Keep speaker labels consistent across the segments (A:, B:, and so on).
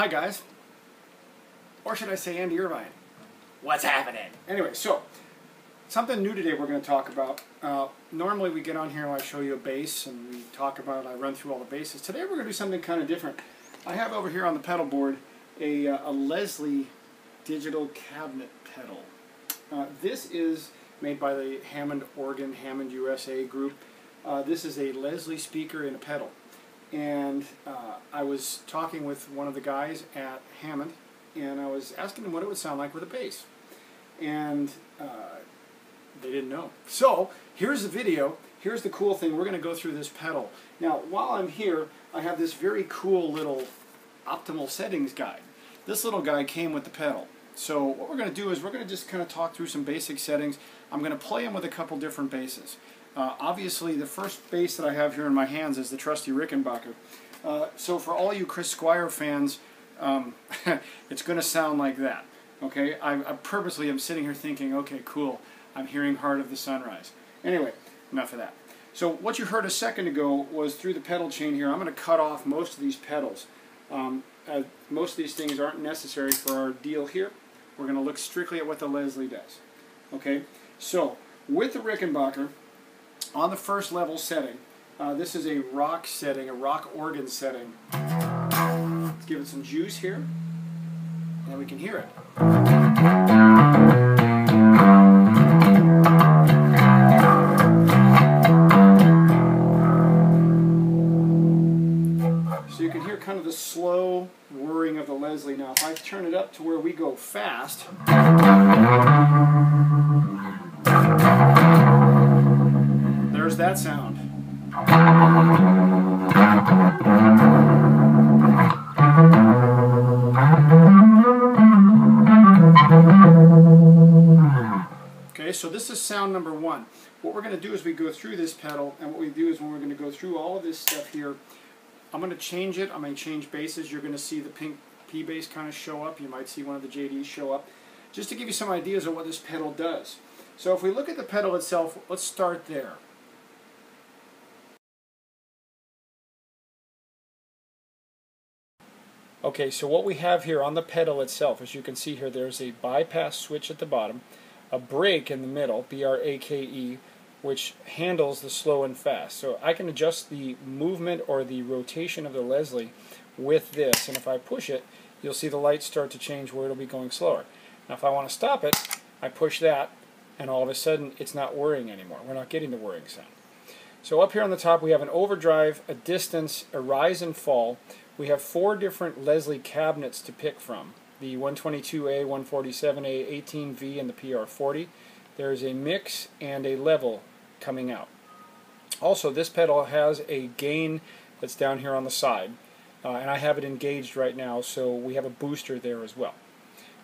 A: guys. Or should I say Andy Irvine?
B: What's happening?
A: Anyway, so something new today we're going to talk about. Normally we get on here and I show you a bass and we talk about, I run through all the basses. Today we're going to do something kind of different. I have over here on the pedal board a Leslie digital cabinet pedal. This is made by the Hammond USA group. This is a Leslie speaker and a pedal. And I was talking with one of the guys at Hammond, and I was asking him what it would sound like with a bass. And they didn't know. So here's the video. Here's the cool thing. We're going to go through this pedal. Now, while I'm here, I have this very cool little optimal settings guide. This little guy came with the pedal. So what we're going to do is we're going to just kind of talk through some basic settings. I'm going to play them with a couple different basses. Obviously, the first bass that I have here in my hands is the trusty Rickenbacker. So for all you Chris Squire fans, it's going to sound like that. Okay, I purposely am sitting here thinking, okay, cool, I'm hearing Heart of the Sunrise. Anyway, enough of that. So what you heard a second ago was through the pedal chain here. I'm going to cut off most of these pedals. Most of these things aren't necessary for our deal here. We're going to look strictly at what the Leslie does. Okay, so with the Rickenbacker, on the first level setting, this is a rock setting, a rock organ setting. Let's give it some juice here, and we can hear it. So you can hear kind of the slow whirring of the Leslie. Now if I turn it up to where we go fast, there's that sound. Okay, so this is sound number one. What we're going to do is we go through this pedal, and what we do is when we're going to go through all of this stuff here, I'm going to change it. I'm going to change basses. You're going to see the pink P bass kind of show up. You might see one of the JDs show up, just to give you some ideas of what this pedal does. So if we look at the pedal itself, let's start there. Okay, so what we have here on the pedal itself, as you can see here, there's a bypass switch at the bottom, a brake in the middle, B-R-A-K-E, which handles the slow and fast. So I can adjust the movement or the rotation of the Leslie with this, and if I push it, you'll see the lights start to change where it'll be going slower. Now if I want to stop it, I push that, and all of a sudden it's not whirring anymore. We're not getting the whirring sound. So up here on the top we have an overdrive, a distance, a rise and fall. We have 4 different Leslie cabinets to pick from. The 122A, 147A, 18V, and the PR40. There's a mix and a level coming out. Also, this pedal has a gain that's down here on the side. And I have it engaged right now, so we have a booster there as well.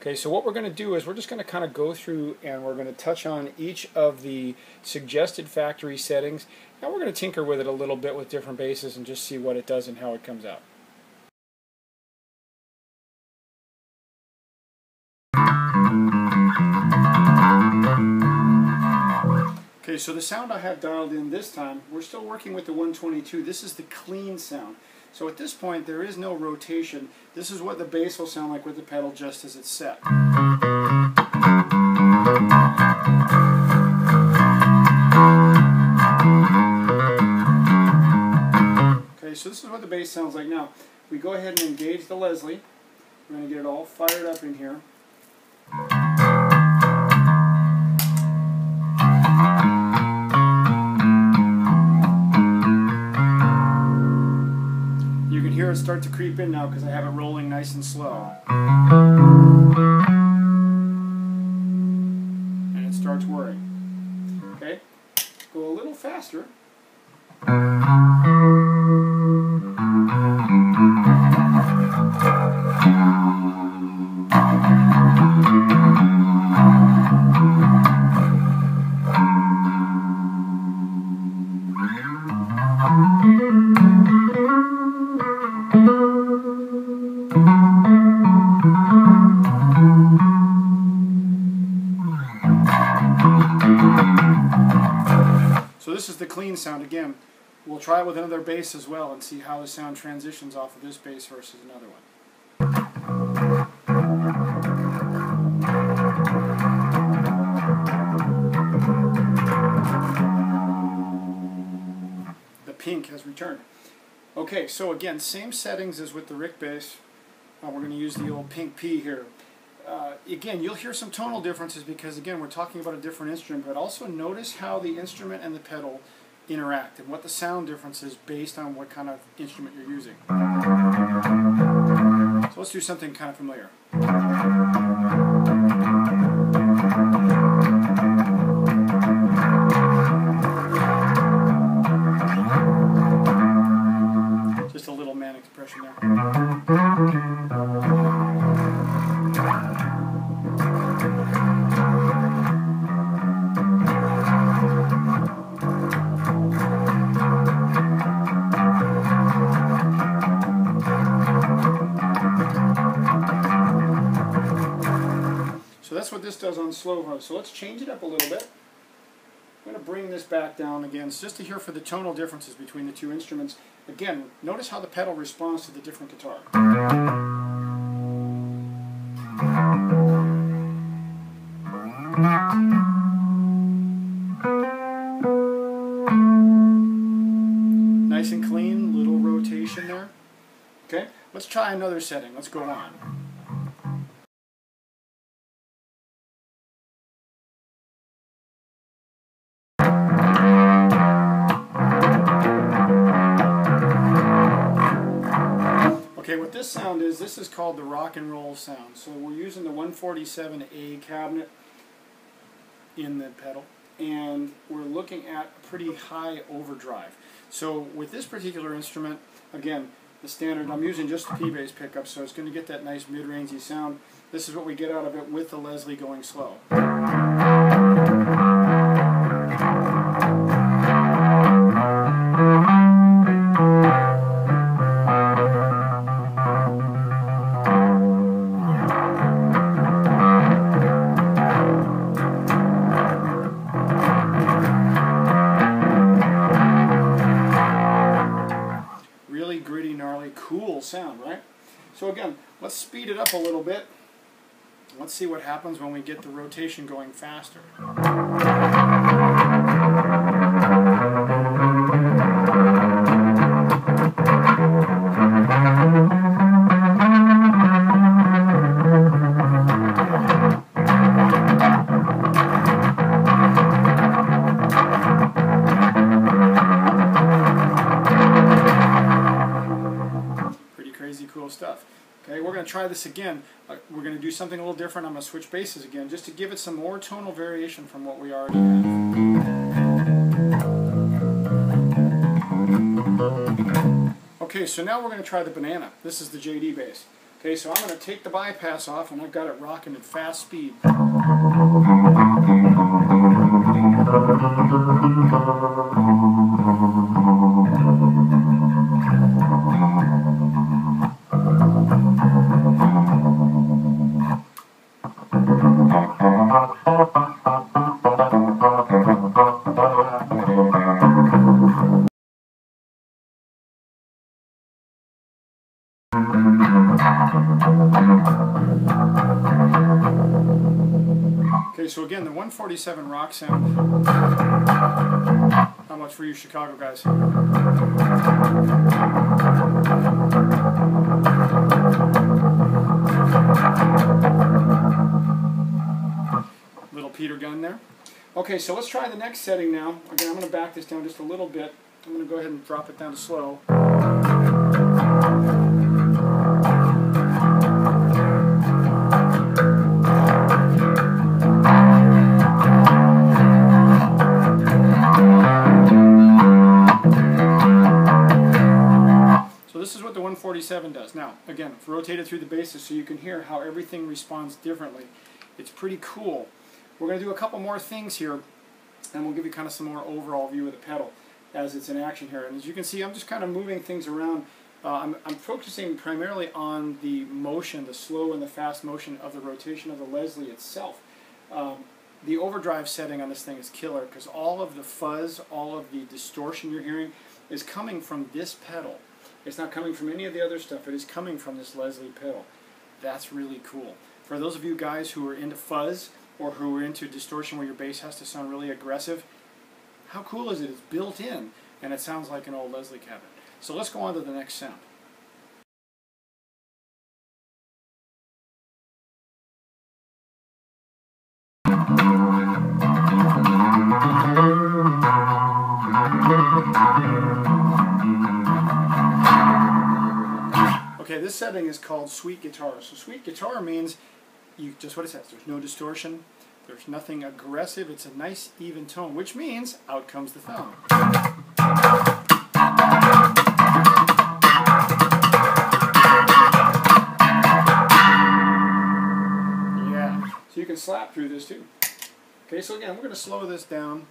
A: Okay, so what we're going to do is we're just going to kind of go through and we're going to touch on each of the suggested factory settings, and we're going to tinker with it a little bit with different basses and just see what it does and how it comes out. Okay, so the sound I have dialed in this time, we're still working with the 122. This is the clean sound. So at this point, there is no rotation. This is what the bass will sound like with the pedal just as it's set. Okay, so this is what the bass sounds like now. We go ahead and engage the Leslie. We're going to get it all fired up in here. You can hear it start to creep in now because I have it rolling nice and slow. And it starts whirring. Okay? Go a little faster. So this is the clean sound again. We'll try it with another bass as well and see how the sound transitions off of this bass versus another one. The pink has returned. Okay, so again, same settings as with the Rick bass. We're going to use the old pink P here. Again, you'll hear some tonal differences because, again, we're talking about a different instrument, but also notice how the instrument and the pedal interact and what the sound difference is based on what kind of instrument you're using. So let's do something kind of familiar. Just a little manic depression there. So that's what this does on slow ho. So let's change it up a little bit. I'm going to bring this back down again just to hear for the tonal differences between the two instruments. Again, notice how the pedal responds to the different guitar. Nice and clean, little rotation there. Okay, let's try another setting. Let's go on. Okay, what this sound is, this is called the rock and roll sound. So we're using the 147A cabinet in the pedal, and we're looking at a pretty high overdrive. So with this particular instrument, again, the standard, I'm using just the P-bass pickup, so it's going to get that nice mid-rangey sound. This is what we get out of it with the Leslie going slow. Gritty, gnarly, cool sound, right? So again, let's speed it up a little bit. Let's see what happens when we get the rotation going faster. Crazy cool stuff. Okay, we're going to try this again. We're going to do something a little different. I'm going to switch basses again just to give it some more tonal variation from what we already have. Okay, so now we're going to try the banana. This is the JD bass. Okay, so I'm going to take the bypass off and I've got it rocking at fast speed. Okay, so again, the 147 rock sound. How much for you Chicago guys? Little Peter gun there. Okay, so let's try the next setting now. Again, I'm going to back this down just a little bit. I'm going to go ahead and drop it down to slow. So this is what the 147 does. Now, again, it's rotated through the basses so you can hear how everything responds differently. It's pretty cool. We're going to do a couple more things here, and we'll give you kind of some more overall view of the pedal as it's in action here. And as you can see, I'm just kind of moving things around. I'm focusing primarily on the motion, the slow and the fast motion of the rotation of the Leslie itself. The overdrive setting on this thing is killer because all of the fuzz, all of the distortion you're hearing is coming from this pedal. It's not coming from any of the other stuff. It is coming from this Leslie pedal. That's really cool. For those of you guys who are into fuzz or who are into distortion where your bass has to sound really aggressive, how cool is it? It's built in and it sounds like an old Leslie cabinet. So let's go on to the next sound. Okay, this setting is called sweet guitar. So sweet guitar means just what it says. There's no distortion. There's nothing aggressive. It's a nice even tone, which means out comes the thumb. Yeah. So you can slap through this too. Okay, so again, we're going to slow this down.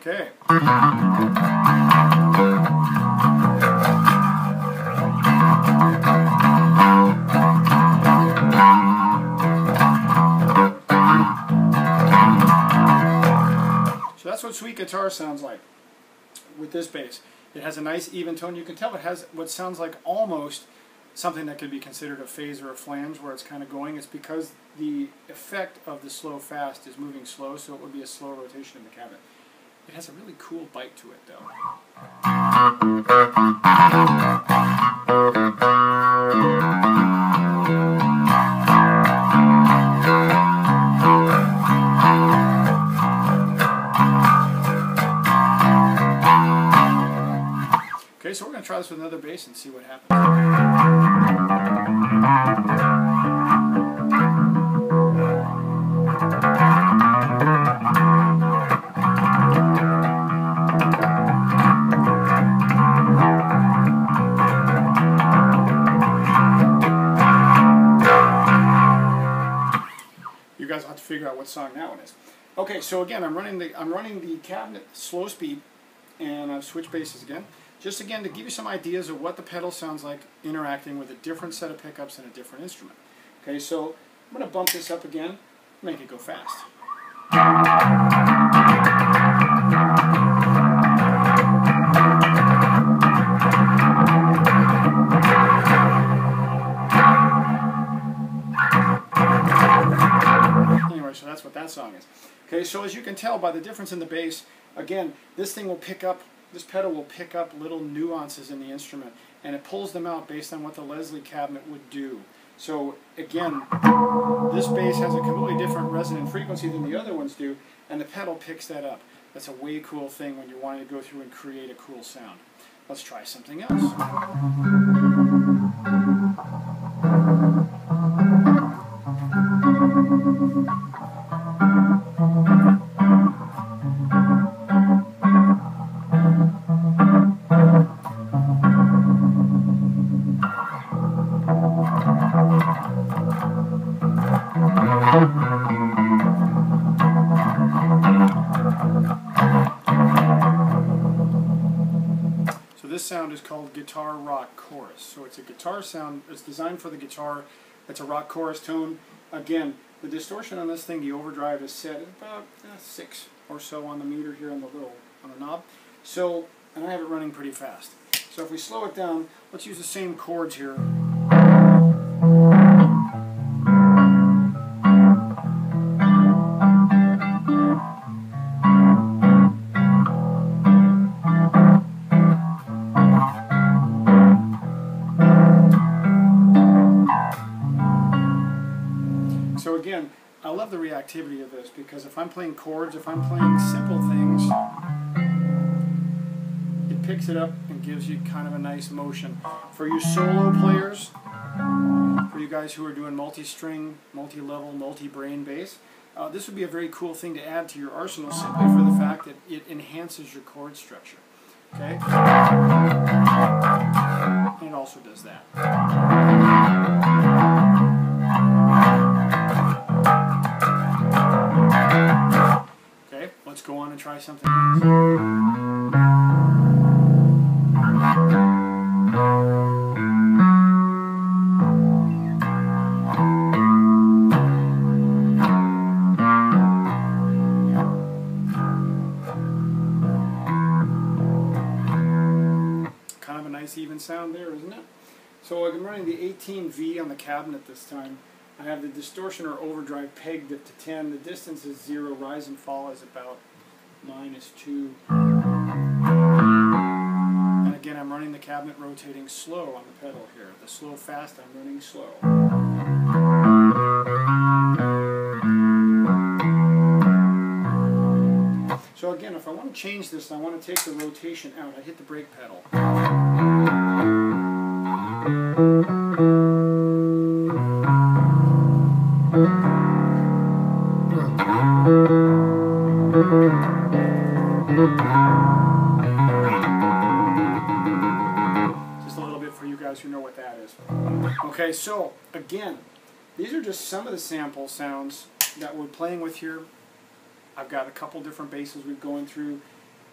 A: Okay. So that's what sweet guitar sounds like with this bass. It has a nice even tone. You can tell it has what sounds like almost something that could be considered a phase or a flange where it's kind of going. It's because the effect of the slow fast is moving slow, so it would be a slow rotation in the cabinet. It has a really cool bite to it, though. Okay, so we're going to try this with another bass and see what happens. You guys will have to figure out what song that one is. Okay, so again, I'm running the cabinet slow speed, and I've switched basses again. Just again to give you some ideas of what the pedal sounds like interacting with a different set of pickups and a different instrument. Okay, so I'm going to bump this up again, make it go fast. Anyway, so that's what that song is. Okay, so as you can tell by the difference in the bass, again, this pedal will pick up little nuances in the instrument, and it pulls them out based on what the Leslie cabinet would do. So again, this bass has a completely different resonant frequency than the other ones do, and the pedal picks that up. That's a way cool thing when you're wanting to go through and create a cool sound. Let's try something else. So this sound is called guitar rock chorus. So it's a guitar sound. It's designed for the guitar. It's a rock chorus tone. Again, the distortion on this thing, the overdrive, is set at about 6 or so on the meter here on the knob. So, and I have it running pretty fast. So if we slow it down, let's use the same chords here. So again, I love the reactivity of this because if I'm playing chords, if I'm playing simple things, it picks it up and gives you kind of a nice motion. For you solo players, for you guys who are doing multi-string, multi-level, multi-brain bass, this would be a very cool thing to add to your arsenal simply for the fact that it enhances your chord structure. Okay? And it also does that. Okay, let's go on and try something else. So I'm running the 18V on the cabinet this time. I have the distortion or overdrive pegged up to 10. The distance is 0. Rise and fall is about -2. And again, I'm running the cabinet rotating slow on the pedal here. The slow fast, I'm running slow. So again, if I want to change this and I want to take the rotation out, I hit the brake pedal. Just a little bit for you guys who know what that is. Okay, so again, these are just some of the sample sounds that we're playing with here. I've got a couple different basses we're going through.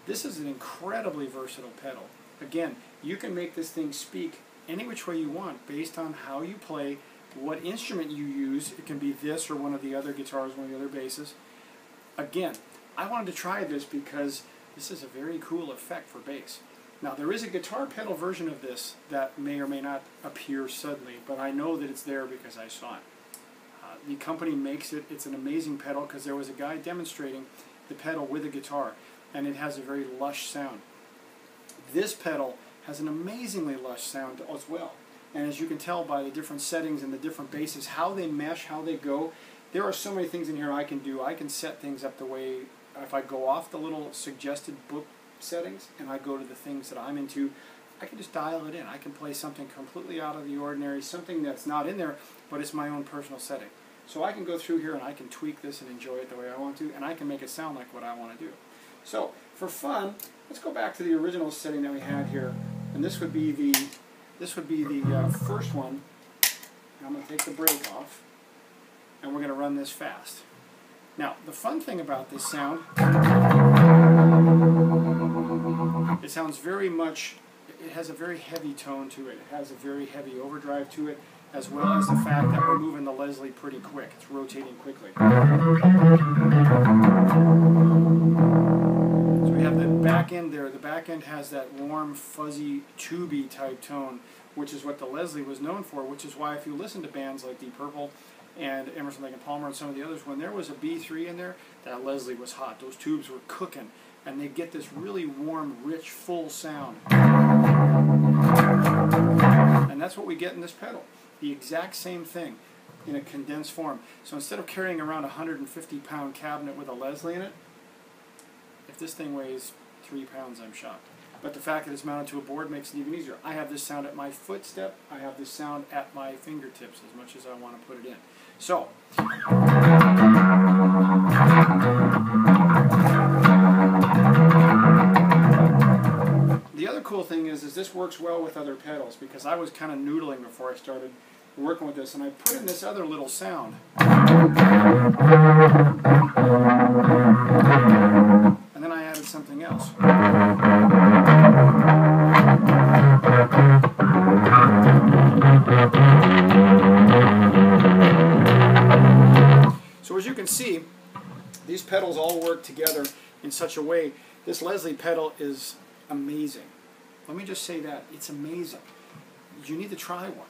A: This is an incredibly versatile pedal. Again, you can make this thing speak any which way you want based on how you play, what instrument you use. It can be this or one of the other guitars, one of the other basses. Again, I wanted to try this because this is a very cool effect for bass. Now there is a guitar pedal version of this that may or may not appear suddenly, but I know that it's there because I saw it. The company makes it. It's an amazing pedal because there was a guy demonstrating the pedal with a guitar, and it has a very lush sound. This pedal has an amazingly lush sound as well. And as you can tell by the different settings and the different basses, how they mesh, how they go, there are so many things in here I can do. I can set things up the way, if I go off the little suggested book settings and I go to the things that I'm into, I can just dial it in. I can play something completely out of the ordinary, something that's not in there, but it's my own personal setting. So I can go through here and I can tweak this and enjoy it the way I want to, and I can make it sound like what I want to do. So for fun, let's go back to the original setting that we had here, and this would be the first one. I'm going to take the brake off, and we're going to run this fast. Now the fun thing about this sound, it sounds very much. It has a very heavy tone to it. It has a very heavy overdrive to it, as well as the fact that we're moving the Leslie pretty quick. It's rotating quickly. So we have the back end there. The back end has that warm, fuzzy, tubey type tone, which is what the Leslie was known for, which is why if you listen to bands like Deep Purple and Emerson, Lake and Palmer and some of the others, when there was a B3 in there, that Leslie was hot. Those tubes were cooking, and they get this really warm, rich, full sound. And that's what we get in this pedal. The exact same thing in a condensed form. So instead of carrying around a 150-pound cabinet with a Leslie in it, if this thing weighs 3 pounds, I'm shocked. But the fact that it's mounted to a board makes it even easier. I have this sound at my footstep. I have this sound at my fingertips as much as I want to put it in. So, the other cool thing is this works well with other pedals, because I was kind of noodling before I started working with this, and I put in this other little sound. And then I added something else. So as you can see, these pedals all work together in such a way. This Leslie pedal is amazing. Let me just say that. It's amazing. You need to try one.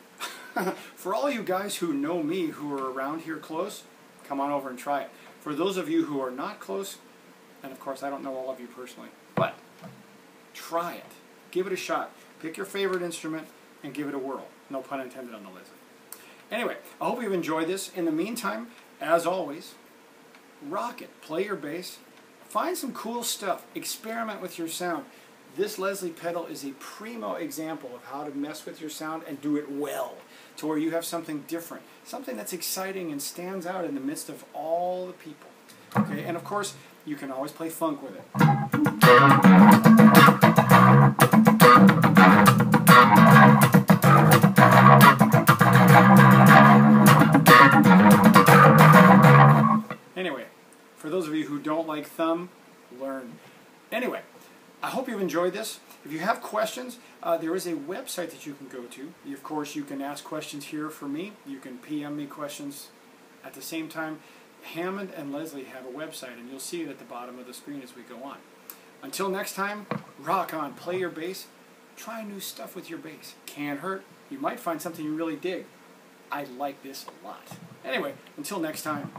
A: For all you guys who know me, who are around here close, come on over and try it. For those of you who are not close, and of course I don't know all of you personally, but try it. Give it a shot. Pick your favorite instrument and give it a whirl. No pun intended on the Leslie. Anyway, I hope you've enjoyed this. In the meantime, as always, rock it. Play your bass. Find some cool stuff. Experiment with your sound. This Leslie pedal is a primo example of how to mess with your sound and do it well, to where you have something different, something that's exciting and stands out in the midst of all the people. Okay, and of course, you can always play funk with it. Anyway, for those of you who don't like thumb, learn. Anyway, I hope you've enjoyed this. If you have questions, there is a website that you can go to. Of course, you can ask questions here for me. You can PM me questions. At the same time, Hammond and Leslie have a website, and you'll see it at the bottom of the screen as we go on. Until next time, rock on, play your bass, try new stuff with your bass. Can't hurt. you might find something you really dig. I like this a lot. Anyway, until next time.